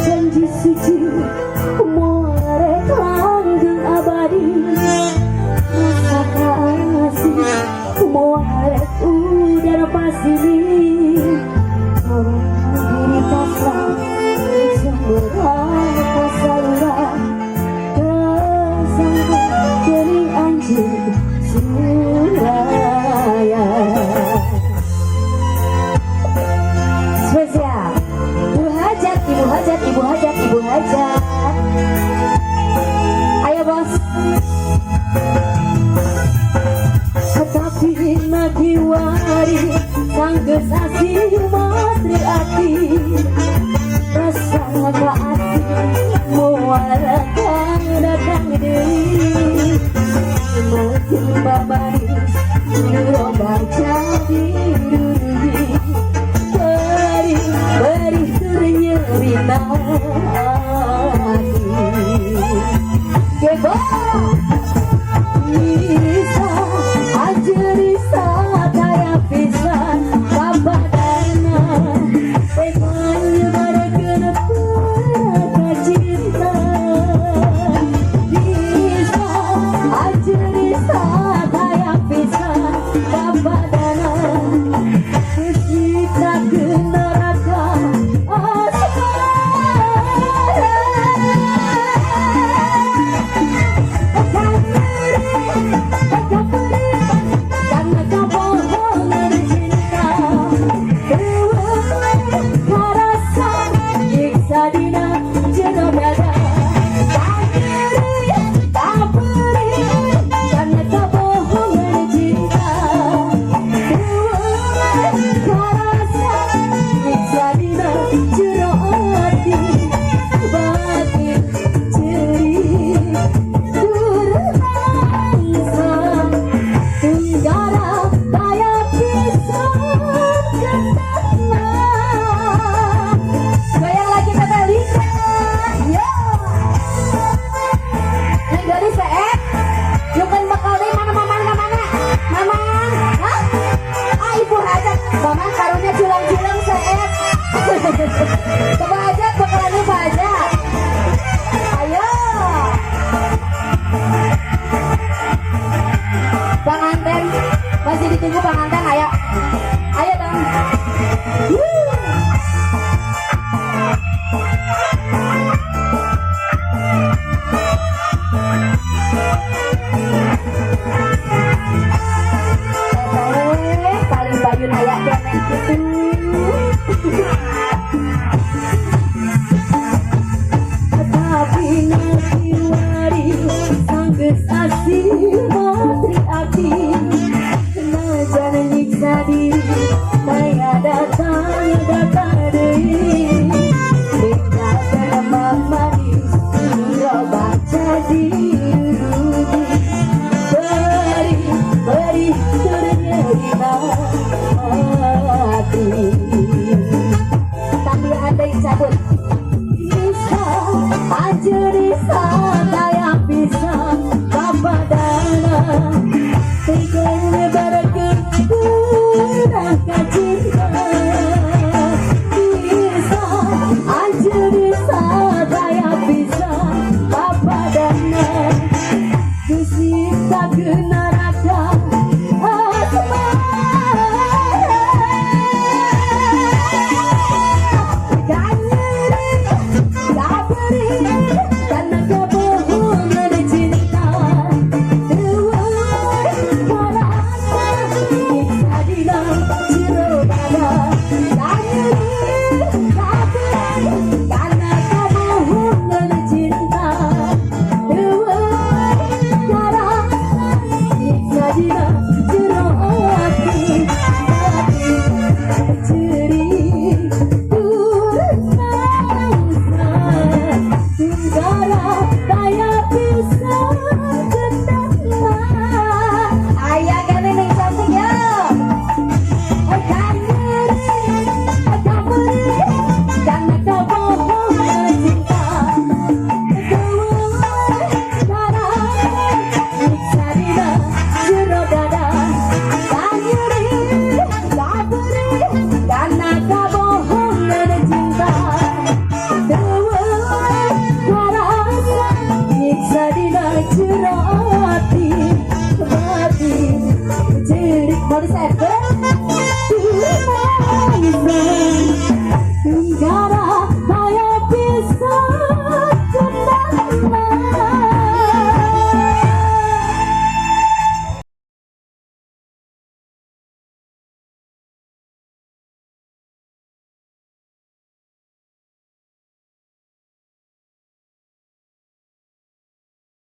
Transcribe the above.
janji suci muarek langgeng abadi rasa kasih muarek udara pasti diri pasrah semurah pasaran kesanggup jadi anjing Suraya. Spesial Ibu Hajat, Ibu Hajat, Ibu Hajat, Ibu Hajat. Ayo bos. Tetapi nagi wari sang gesasi matri ati rasa kaati muarakan datang deui semakin babaris dirobak jadi duri beri ternyerita hati kebo Risa ajarisa kaya pisan kabadana emangnya barekeun para cinta Risa ajarisa kaya pisan kabadana kesiksa ke neraka Kebajak bakalannya bajak. Ayo pengantin masih ditunggu pengantin. Ayo ayo dong. Paling bayun ayak kemen gitu. Tapi nanti wari sanggeus asih matri ati najan nyiksa diri daya datang deui tinggalkan manis robak jadi rugi beri ternyerita hati tapi ada yang cabut Risa